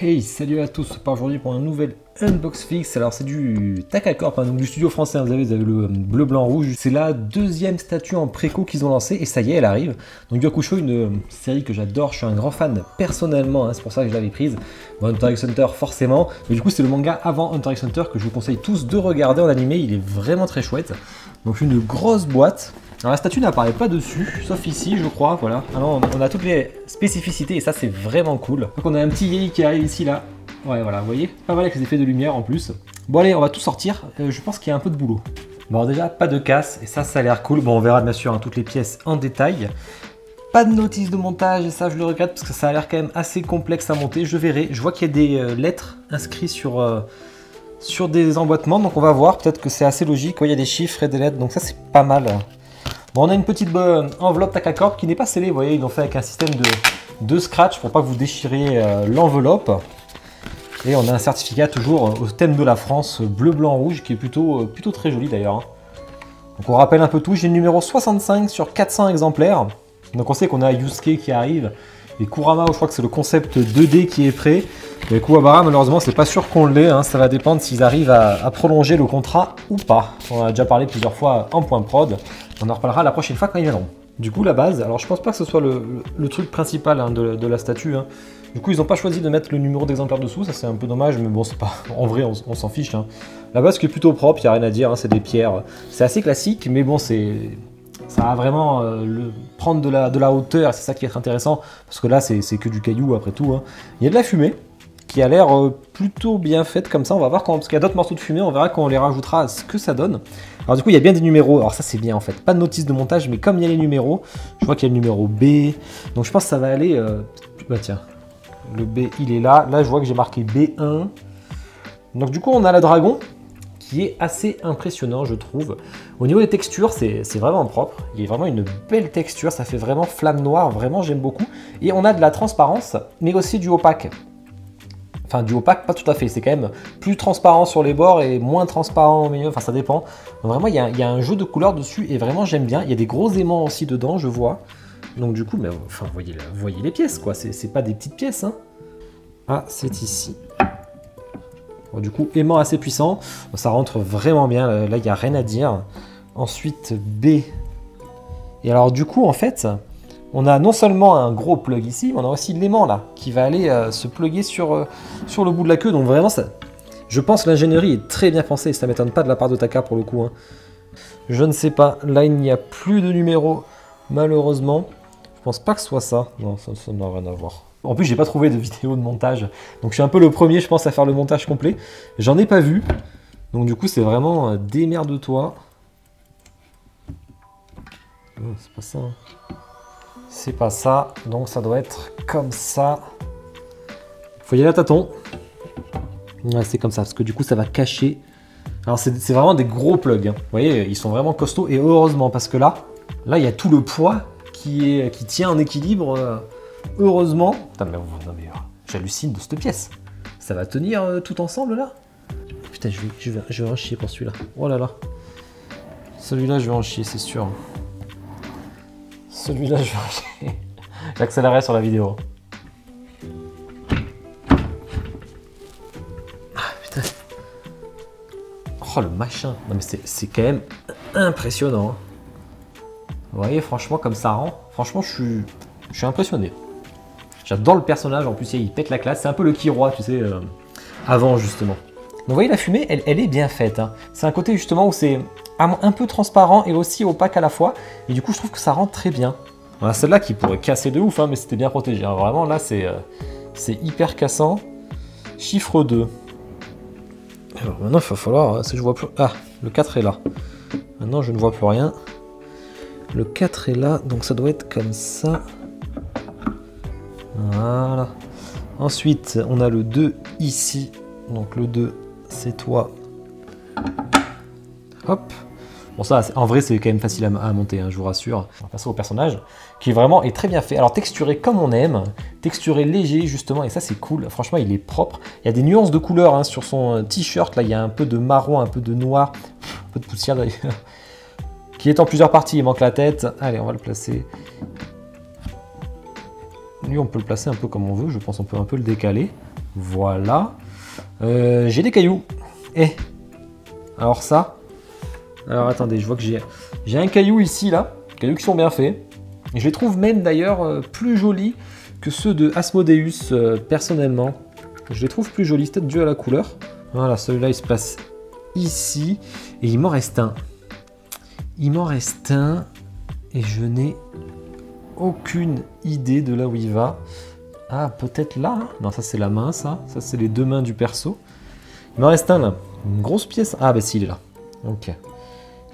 Hey, salut à tous, c'est pas aujourd'hui pour un nouvel Unbox Fix. Alors c'est du Takacorp, hein, donc du studio français, vous avez le bleu, blanc, rouge. C'est la deuxième statue en préco qu'ils ont lancée et ça y est, elle arrive. Donc Gyakusho, une série que j'adore, je suis un grand fan personnellement, hein, c'est pour ça que je l'avais prise. Bon, Hunter x Hunter forcément, mais du coup c'est le manga avant Hunter x Hunter que je vous conseille tous de regarder en animé, il est vraiment très chouette. Donc une grosse boîte. Alors la statue n'apparaît pas dessus, sauf ici je crois, voilà. Alors on a toutes les spécificités et ça c'est vraiment cool. Donc on a un petit Yei qui arrive ici là. Ouais voilà, vous voyez, pas mal avec les effets de lumière en plus. Bon allez, on va tout sortir, je pense qu'il y a un peu de boulot. Bon alors, déjà, pas de casse, et ça a l'air cool. Bon on verra bien sûr hein, toutes les pièces en détail. Pas de notice de montage, et ça je le regrette parce que ça a l'air quand même assez complexe à monter, je verrai. Je vois qu'il y a des lettres inscrites sur des emboîtements, donc on va voir, peut-être que c'est assez logique. Ouais, il y a des chiffres et des lettres, donc ça c'est pas mal. Bon, on a une petite enveloppe Takacorp qui n'est pas scellée, vous voyez, ils l'ont fait avec un système de scratch pour pas que vous déchiriez l'enveloppe. Et on a un certificat toujours au thème de la France, bleu, blanc, rouge, qui est plutôt très joli d'ailleurs. Hein. Donc on rappelle un peu tout, j'ai le numéro 65 sur 400 exemplaires. Donc on sait qu'on a Yusuke qui arrive, et Kurama, je crois que c'est le concept 2D qui est prêt. Et Kuwabara, malheureusement, c'est pas sûr qu'on l'ait, hein. Ça va dépendre s'ils arrivent à prolonger le contrat ou pas. On en a déjà parlé plusieurs fois en point prod. On en reparlera la prochaine fois quand ils viendront. Du coup, la base, alors je pense pas que ce soit le truc principal hein, de la statue. Hein. Du coup, ils n'ont pas choisi de mettre le numéro d'exemplaire dessous, ça c'est un peu dommage, mais bon, c'est pas. En vrai, on s'en fiche. Hein. La base qui est plutôt propre, il n'y a rien à dire, hein, c'est des pierres. C'est assez classique, mais bon, c'est. Ça va vraiment prendre de la hauteur, c'est ça qui est intéressant, parce que là, c'est que du caillou après tout. Hein. Il y a de la fumée, qui a l'air plutôt bien faite comme ça, on va voir quand, parce qu'il y a d'autres morceaux de fumée, on verra quand on les rajoutera ce que ça donne. Alors du coup il y a bien des numéros, alors ça c'est bien en fait, pas de notice de montage, mais comme il y a les numéros, je vois qu'il y a le numéro B, donc je pense que ça va aller, bah tiens, le B il est là, là je vois que j'ai marqué B1, donc du coup on a le dragon, qui est assez impressionnant je trouve. Au niveau des textures, c'est vraiment propre, il y a vraiment une belle texture, ça fait vraiment flamme noire, vraiment j'aime beaucoup, et on a de la transparence, mais aussi du opaque. Enfin, du opaque, pas tout à fait. C'est quand même plus transparent sur les bords et moins transparent au milieu. Enfin, ça dépend. Donc, vraiment, il y a un jeu de couleurs dessus et vraiment, j'aime bien. Il y a des gros aimants aussi dedans, je vois. Donc, du coup, mais, enfin, vous voyez les pièces, quoi. C'est pas des petites pièces. Hein. Ah, c'est ici. Bon, du coup, aimant assez puissant. Ça rentre vraiment bien. Là, il n'y a rien à dire. Ensuite, B. Et alors, du coup, en fait... On a non seulement un gros plug ici, mais on a aussi l'aimant là, qui va aller se plugger sur le bout de la queue. Donc vraiment, ça, je pense que l'ingénierie est très bien pensée. Ça ne m'étonne pas de la part de Taka pour le coup. Hein. Je ne sais pas. Là, il n'y a plus de numéro, malheureusement. Je pense pas que ce soit ça. Non, ça n'a rien à voir. En plus, j'ai pas trouvé de vidéo de montage. Donc je suis un peu le premier, je pense, à faire le montage complet. J'en ai pas vu. Donc du coup, c'est vraiment démerde-toi. Oh, c'est pas ça. Hein. C'est pas ça, donc ça doit être comme ça. Faut y aller à tâtons. Ouais, c'est comme ça, parce que du coup ça va cacher. Alors c'est vraiment des gros plugs. Hein. Vous voyez, ils sont vraiment costauds et heureusement parce que là il y a tout le poids qui tient en équilibre. Heureusement. Putain, mais j'hallucine de cette pièce. Ça va tenir tout ensemble là. Putain, je vais en chier pour celui-là. Oh là là. Celui-là, je vais en chier, c'est sûr. Celui-là, je vais... J'accélérerai sur la vidéo. Ah, putain. Oh, le machin. Non, mais c'est quand même impressionnant. Hein. Vous voyez, franchement, comme ça rend. Franchement, je suis impressionné. J'adore le personnage. En plus, il pète la classe. C'est un peu le Kiroi, tu sais, avant, justement. Donc, vous voyez, la fumée, elle est bien faite. Hein. C'est un côté, justement, où c'est... un peu transparent et aussi opaque à la fois. Et du coup, je trouve que ça rend très bien. Voilà, celle-là qui pourrait casser de ouf, hein, mais c'était bien protégé. Hein. Vraiment, là, c'est hyper cassant. Chiffre 2. Alors maintenant, il va falloir... Si je vois plus... Ah, le 4 est là. Maintenant, je ne vois plus rien. Le 4 est là, donc ça doit être comme ça. Voilà. Ensuite, on a le 2 ici. Donc le 2, c'est toi. Hop. Bon ça, en vrai, c'est quand même facile à monter, hein, je vous rassure. On va passer au personnage, qui vraiment est très bien fait. Alors texturé comme on aime, texturé léger justement, et ça c'est cool. Franchement, il est propre. Il y a des nuances de couleurs hein, sur son t-shirt. Là, il y a un peu de marron, un peu de noir, un peu de poussière d'ailleurs. Qui est en plusieurs parties, il manque la tête. Allez, on va le placer. Lui, on peut le placer un peu comme on veut. Je pense qu'on peut un peu le décaler. Voilà. J'ai des cailloux. Alors ça. Alors attendez, je vois que j'ai un caillou ici, là. Cailloux qui sont bien faits. Et je les trouve même d'ailleurs plus jolis que ceux de Asmodeus, personnellement. Je les trouve plus jolis, c'est peut-être dû à la couleur. Voilà, celui-là il se passe ici. Et il m'en reste un. Il m'en reste un. Et je n'ai aucune idée de là où il va. Ah, peut-être là, hein. Non, ça c'est la main, ça. Ça c'est les deux mains du perso. Il m'en reste un là. Une grosse pièce. Ah, bah si, il est là. Ok.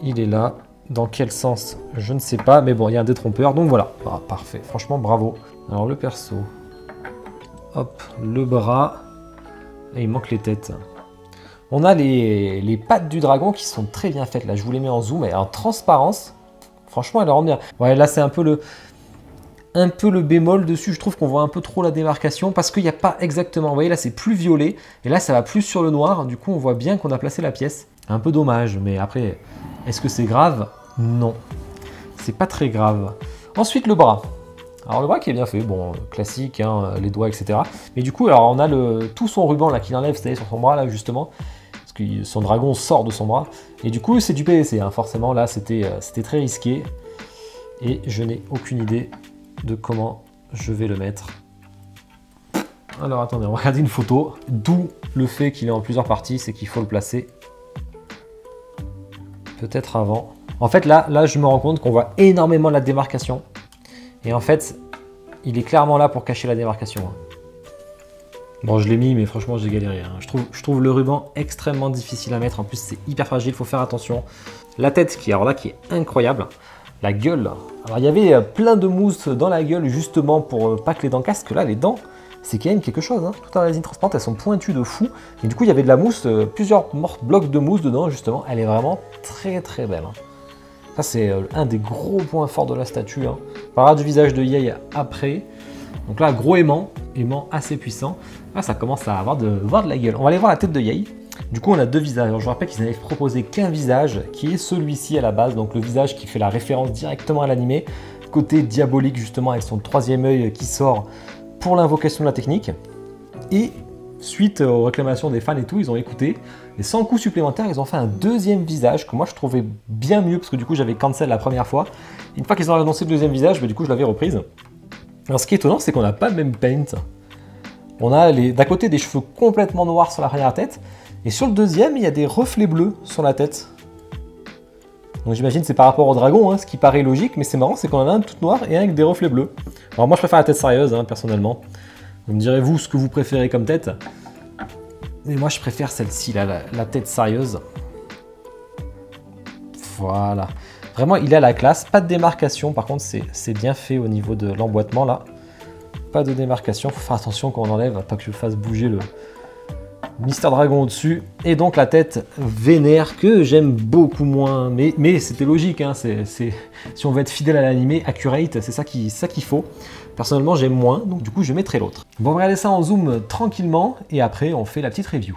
Il est là. Dans quel sens? Je ne sais pas. Mais bon, il y a un détrompeur. Donc voilà. Ah, parfait. Franchement, bravo. Alors, le perso. Hop, le bras. Et il manque les têtes. On a les pattes du dragon qui sont très bien faites. Là, je vous les mets en zoom et en transparence. Franchement, elle rend bien. Ouais, là, c'est un peu le bémol dessus. Je trouve qu'on voit un peu trop la démarcation parce qu'il n'y a pas exactement. Vous voyez, là, c'est plus violet. Et là, ça va plus sur le noir. Du coup, on voit bien qu'on a placé la pièce. Un peu dommage. Mais après, est-ce que c'est grave? Non. C'est pas très grave. Ensuite, le bras. Alors, le bras qui est bien fait. Bon, classique, hein, les doigts, etc. Mais du coup, alors, on a tout son ruban là qu'il enlève, vous savez, sur son bras, là, justement. Parce que son dragon sort de son bras. Et du coup, c'est du PVC. Hein. Forcément, là, c'était très risqué. Et je n'ai aucune idée de comment je vais le mettre. Alors attendez, on va regarder une photo. D'où le fait qu'il est en plusieurs parties, c'est qu'il faut le placer peut-être avant. En fait là je me rends compte qu'on voit énormément la démarcation. Et en fait, il est clairement là pour cacher la démarcation. Bon, je l'ai mis, mais franchement j'ai galéré. Hein. Je trouve le ruban extrêmement difficile à mettre. En plus c'est hyper fragile, il faut faire attention. La tête qui est incroyable. La gueule. Alors il y avait plein de mousse dans la gueule justement pour pas que les dents cassent. Que là les dents, c'est quand même quelque chose. Hein. Tout en résine transparente, elles sont pointues de fou. Et du coup il y avait de la mousse, plusieurs blocs de mousse dedans justement. Elle est vraiment très très belle. Hein. Ça c'est un des gros points forts de la statue. Hein. On parlera du visage de Yae après. Donc là gros aimant assez puissant. Là ça commence à avoir voir de la gueule. On va aller voir la tête de Yae. Du coup, on a deux visages. Alors, je vous rappelle qu'ils n'avaient proposé qu'un visage, qui est celui-ci à la base, donc le visage qui fait la référence directement à l'animé, côté diabolique justement avec son troisième œil qui sort pour l'invocation de la technique. Et suite aux réclamations des fans et tout, ils ont écouté. Et sans coût supplémentaire, ils ont fait un deuxième visage que moi je trouvais bien mieux parce que du coup j'avais cancel la première fois. Et une fois qu'ils ont annoncé le deuxième visage, du coup je l'avais reprise. Alors ce qui est étonnant, c'est qu'on n'a pas le même paint. On a d'un côté des cheveux complètement noirs sur la première tête. Et sur le deuxième, il y a des reflets bleus sur la tête. Donc j'imagine c'est par rapport au dragon, hein, ce qui paraît logique, mais c'est marrant, c'est qu'on en a un tout noir et un avec des reflets bleus. Alors moi je préfère la tête sérieuse, hein, personnellement. Vous me direz vous ce que vous préférez comme tête. Mais moi je préfère celle-ci, là, la tête sérieuse. Voilà. Vraiment, il a la classe, pas de démarcation, par contre c'est bien fait au niveau de l'emboîtement là. Pas de démarcation, faut faire attention quand on enlève, pas que je fasse bouger le Mister Dragon au-dessus, et donc la tête vénère que j'aime beaucoup moins, mais c'était logique, hein, si on veut être fidèle à l'animé, accurate, c'est ça qu'il faut. Personnellement j'aime moins, donc du coup je mettrai l'autre. Bon, on va regarder ça en zoom tranquillement, et après on fait la petite review.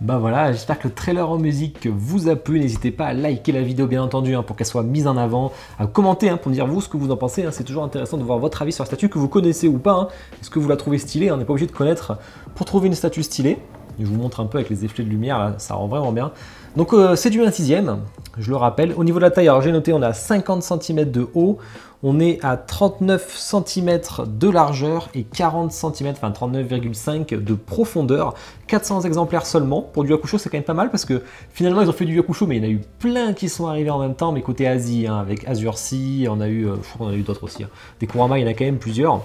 Bah voilà, j'espère que le trailer en musique vous a plu. N'hésitez pas à liker la vidéo bien entendu pour qu'elle soit mise en avant, à commenter pour me dire vous ce que vous en pensez. C'est toujours intéressant de voir votre avis sur la statue, que vous connaissez ou pas. Est-ce que vous la trouvez stylée? On n'est pas obligé de connaître pour trouver une statue stylée. Je vous montre un peu avec les effets de lumière, là, ça rend vraiment bien. Donc c'est du 1/6, je le rappelle. Au niveau de la taille, alors j'ai noté, on a 50 cm de haut, on est à 39 cm de largeur et 40 cm, enfin 39,5 de profondeur. 400 exemplaires seulement. Pour du Hakusho, c'est quand même pas mal parce que finalement ils ont fait du Hakusho, mais il y en a eu plein qui sont arrivés en même temps, mais côté Asie, avec Azure Sea, on a eu, je crois qu'on a eu d'autres aussi. Des Kurama, il y en a quand même plusieurs.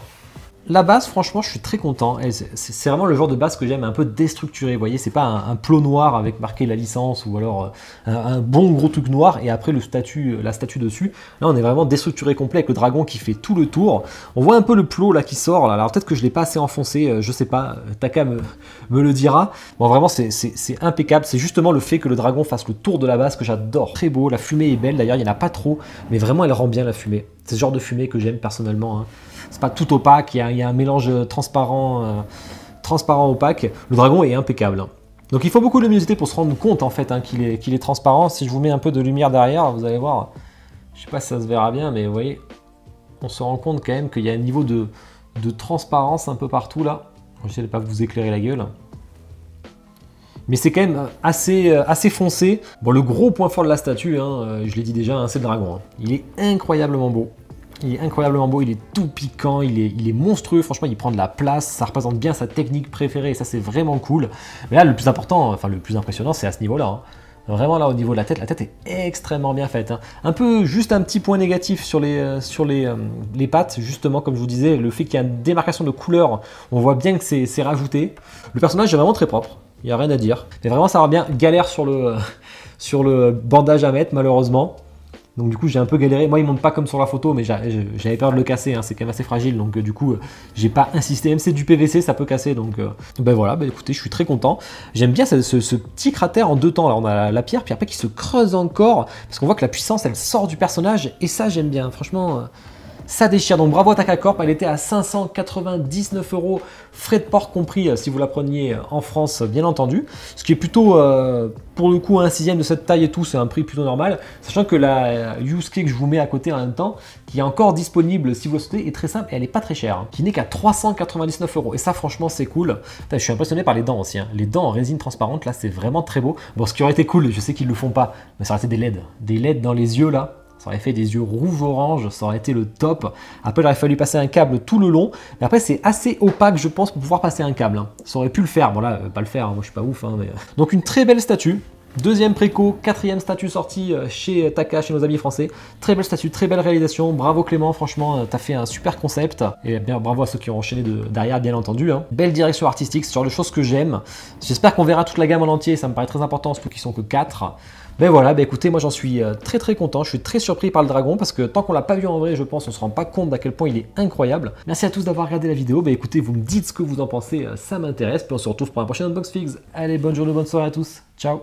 La base, franchement, je suis très content. C'est vraiment le genre de base que j'aime, un peu déstructuré. Vous voyez, c'est pas un plot noir avec marqué la licence ou alors un bon gros truc noir et après la statue dessus. Là, on est vraiment déstructuré complet avec le dragon qui fait tout le tour. On voit un peu le plot là qui sort. Là. Alors peut-être que je l'ai pas assez enfoncé, je sais pas. Taka me le dira. Bon, vraiment, c'est impeccable. C'est justement le fait que le dragon fasse le tour de la base que j'adore. Très beau. La fumée est belle. D'ailleurs, il n'y en a pas trop, mais vraiment, elle rend bien la fumée. C'est ce genre de fumée que j'aime personnellement. C'est pas tout opaque, il y a un mélange transparent opaque. Le dragon est impeccable. Donc il faut beaucoup de luminosité pour se rendre compte en fait qu'il est transparent. Si je vous mets un peu de lumière derrière, vous allez voir, je sais pas si ça se verra bien, mais vous voyez, on se rend compte quand même qu'il y a un niveau de transparence un peu partout là. Je vais pas vous éclairer la gueule. Mais c'est quand même assez foncé. Bon, le gros point fort de la statue, je l'ai dit déjà, c'est le dragon. Il est incroyablement beau. Il est incroyablement beau, il est tout piquant, il est monstrueux, franchement il prend de la place, ça représente bien sa technique préférée et ça c'est vraiment cool. Mais là le plus important, enfin le plus impressionnant c'est à ce niveau-là. Vraiment là au niveau de la tête est extrêmement bien faite. Un peu juste un petit point négatif sur les pattes, justement comme je vous disais, le fait qu'il y a une démarcation de couleur, on voit bien que c'est rajouté. Le personnage est vraiment très propre, il n'y a rien à dire. Mais vraiment ça va bien, galère sur le bandage à mettre malheureusement. Donc du coup j'ai un peu galéré, moi il monte pas comme sur la photo mais j'avais peur de le casser, c'est quand même assez fragile donc du coup j'ai pas insisté, même si c'est du PVC ça peut casser donc ben voilà, écoutez je suis très content. J'aime bien ce petit cratère en deux temps, là on a la pierre puis après qui se creuse encore parce qu'on voit que la puissance elle sort du personnage et ça j'aime bien, franchement ça déchire. Donc bravo à Taka Corp, elle était à 599 €, frais de port compris si vous la preniez en France bien entendu. Ce qui est plutôt pour le coup un 1/6 de cette taille et tout, c'est un prix plutôt normal. Sachant que la Yusuke que je vous mets à côté en même temps, qui est encore disponible si vous le souhaitez, est très simple et elle n'est pas très chère, qui n'est qu'à 399 €. Et ça franchement c'est cool. Putain, je suis impressionné par les dents aussi. Les dents en résine transparente là c'est vraiment très beau. Bon ce qui aurait été cool, je sais qu'ils le font pas, mais ça aurait été des LED. Des LED dans les yeux là. Ça aurait fait des yeux rouge-orange, ça aurait été le top. Après, il aurait fallu passer un câble tout le long. Mais après, c'est assez opaque, je pense, pour pouvoir passer un câble. Ça aurait pu le faire. Bon, là, pas le faire. Moi, je suis pas ouf. Mais... Donc, une très belle statue. Deuxième préco, quatrième statue sortie chez Taka, chez nos amis français. Très belle statue, très belle réalisation. Bravo Clément, franchement, t'as fait un super concept. Et bien, bravo à ceux qui ont enchaîné derrière, bien entendu. Belle direction artistique, c'est le genre de choses que j'aime. J'espère qu'on verra toute la gamme en entier. Ça me paraît très important, surtout qu'ils sont que 4. Ben voilà, écoutez, moi j'en suis très très content, je suis très surpris par le dragon parce que tant qu'on l'a pas vu en vrai, je pense, on se rend pas compte d'à quel point il est incroyable. Merci à tous d'avoir regardé la vidéo, écoutez, vous me dites ce que vous en pensez, ça m'intéresse, puis on se retrouve pour un prochain Unbox Figs. Allez, bonne journée, bonne soirée à tous, ciao.